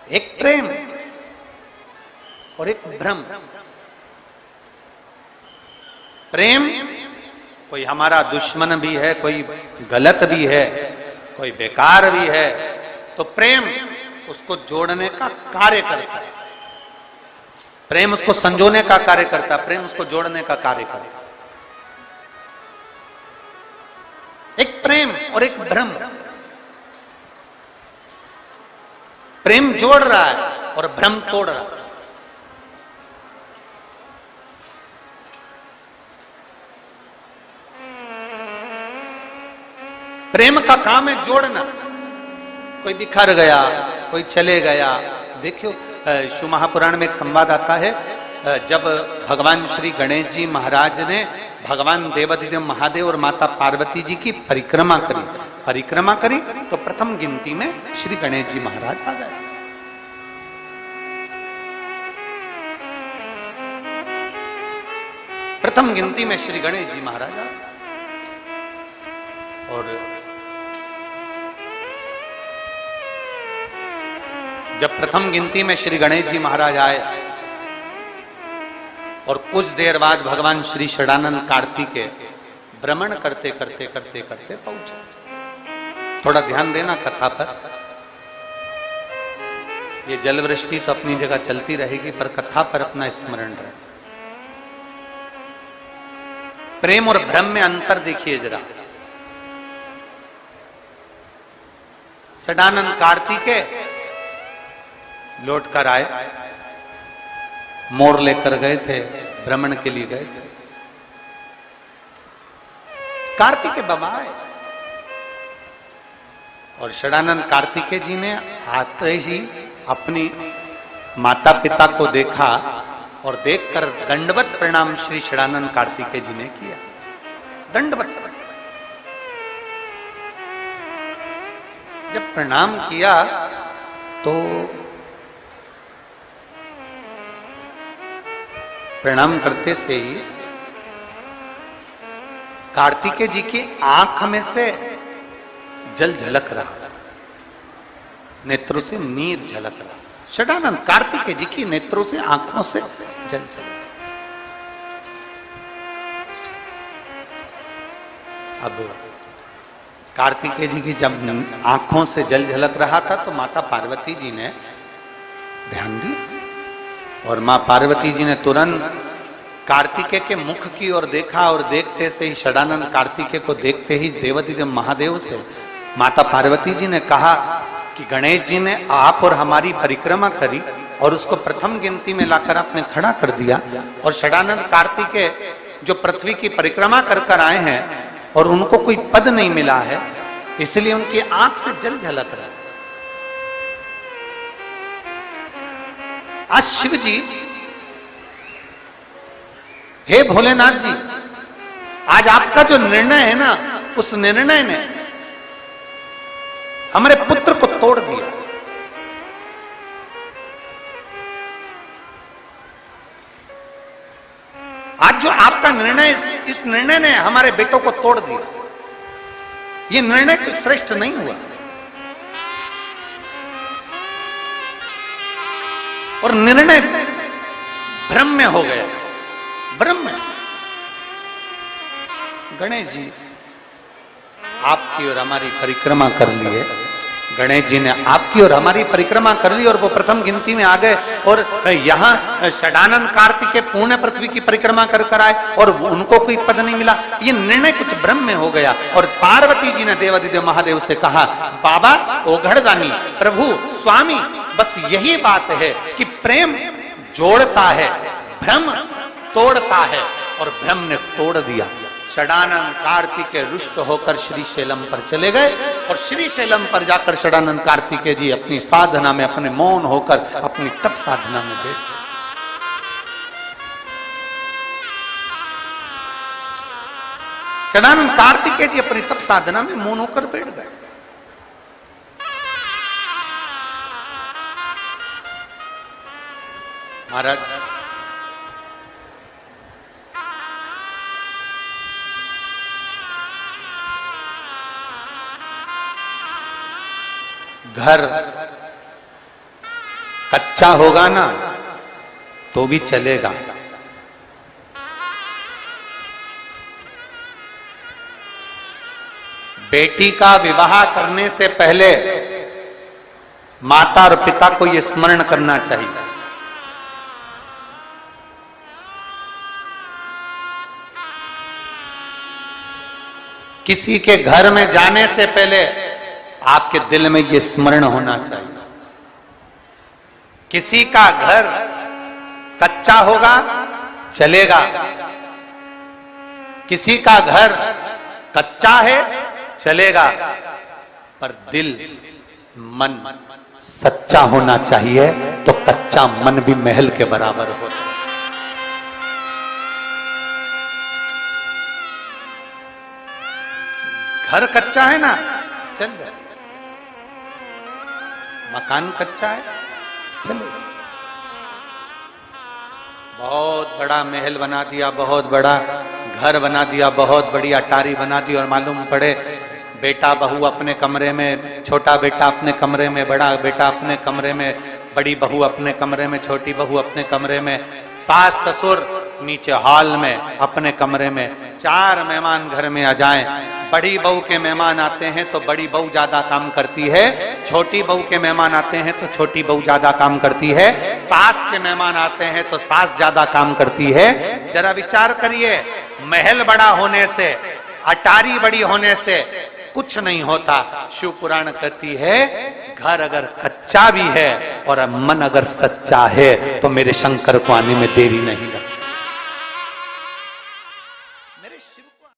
एक प्रेम और एक भ्रम। प्रेम कोई हमारा दुश्मन भी है, कोई गलत भी है, कोई बेकार भी है, तो प्रेम उसको जोड़ने का कार्य करता है, प्रेम उसको संजोने का कार्य करता है, प्रेम उसको जोड़ने का कार्य करता है। एक प्रेम और एक भ्रम। प्रेम जोड़ रहा है और भ्रम तोड़ रहा है। प्रेम का काम है जोड़ना। कोई बिखर गया, कोई चले गया। देखियो शिव महापुराण में एक संवाद आता है, जब भगवान श्री गणेश जी महाराज ने भगवान देवाधिदेव महादेव और माता पार्वती जी की परिक्रमा करी तो प्रथम गिनती में श्री गणेश जी महाराज आ गए। प्रथम गिनती में श्री गणेश जी महाराज आ गए। और जब प्रथम गिनती में श्री गणेश जी महाराज आए और कुछ देर बाद भगवान श्री षडानंद कार्तिकेय भ्रमण करते पहुंचे। थोड़ा ध्यान देना कथा पर। ये जलवृष्टि तो अपनी जगह चलती रहेगी, पर कथा पर अपना स्मरण रहे। प्रेम और भ्रम में अंतर देखिए जरा। षडानंद कार्तिकेय लौट कर आए, मोर लेकर गए थे, भ्रमण के लिए गए थे। कार्तिकेय बाबा आए और षडानंद कार्तिकेय जी ने आते ही अपनी माता पिता को देखा और देखकर दंडवत प्रणाम श्री षडानंद कार्तिकेय जी ने किया। दंडवत। जब प्रणाम किया तो प्रणाम करते से ही कार्तिकेय जी की आंख में से जल झलक रहा, नेत्रों से नीर झलक रहा। षडानंद कार्तिकेय जी की नेत्रों से, आंखों से जल झलक। अब कार्तिकेय जी की जब आंखों से जल झलक रहा था तो माता पार्वती जी ने ध्यान दिया और मां पार्वती जी ने तुरंत कार्तिकेय के मुख की ओर देखा और देखते से ही षडानंद कार्तिकेय को देखते ही देवाधिदेव महादेव से माता पार्वती जी ने कहा कि गणेश जी ने आप और हमारी परिक्रमा करी और उसको प्रथम गिनती में लाकर आपने खड़ा कर दिया, और षडानंद कार्तिकेय जो पृथ्वी की परिक्रमा कर आए हैं और उनको कोई पद नहीं मिला है, इसलिए उनकी आंख से जल झलक रहा है। आज शिव जी, हे भोलेनाथ जी, आज आपका जो निर्णय है ना, उस निर्णय ने हमारे पुत्र को तोड़ दिया। आज जो आपका निर्णय, इस निर्णय ने हमारे बेटों को तोड़ दिया। ये निर्णय कुछ श्रेष्ठ नहीं हुआ और निर्णय भ्रम में हो गया। भ्रम में। गणेश जी आपकी और हमारी परिक्रमा कर ली है। गणेश जी ने आपकी और हमारी परिक्रमा कर ली और वो प्रथम गिनती में आ गए और यहाँ षडानंद कार्तिकेय पूर्ण पृथ्वी की परिक्रमा कर आए और उनको कोई पद नहीं मिला। ये निर्णय कुछ भ्रम में हो गया। और पार्वती जी ने देवाधिदेव महादेव से कहा, बाबा ओघड़दानी, प्रभु स्वामी, बस यही बात है कि प्रेम जोड़ता है, भ्रम तोड़ता है, और भ्रम ने तोड़ दिया। षडानंद कार्तिकेय रुष्ट होकर श्रीशैलम पर चले गए और श्रीशैलम पर जाकर षडानंद कार्तिकेय जी अपनी साधना में, अपने मौन होकर अपनी तप साधना में बैठ। षडानंद कार्तिकेय जी अपनी तप साधना में मौन होकर बैठ गए। महाराज, घर कच्चा होगा ना तो भी चलेगा। बेटी का विवाह करने से पहले माता और पिता को यह स्मरण करना चाहिए, किसी के घर में जाने से पहले आपके दिल में यह स्मरण होना चाहिए, किसी का घर कच्चा होगा चलेगा, किसी का घर कच्चा है चलेगा, पर दिल मन सच्चा होना चाहिए, तो कच्चा मन भी महल के बराबर हो। घर कच्चा है ना चल जाए, मकान कच्चा है चले, बहुत बड़ा महल बना दिया, बहुत बड़ा घर बना दिया, बहुत बड़ी अटारी बना दी, और मालूम पड़े बेटा बहू अपने कमरे में, छोटा बेटा अपने कमरे में, बड़ा बेटा अपने कमरे में, बड़ी बहू अपने कमरे में, छोटी बहू अपने कमरे में, सास ससुर नीचे हॉल में अपने कमरे में, 4 मेहमान घर में आ जाएं। बड़ी बहू के मेहमान आते हैं तो बड़ी बहू ज्यादा काम करती है, छोटी बहू के मेहमान आते हैं तो छोटी बहू ज्यादा काम करती है, सास के मेहमान आते हैं तो सास ज्यादा काम करती है। जरा विचार करिए, महल बड़ा होने से, अटारी बड़ी होने से कुछ नहीं होता। शिव पुराण कहती है घर अगर कच्चा भी है और मन अगर सच्चा है तो मेरे शंकर को आने में देरी नहीं लगती।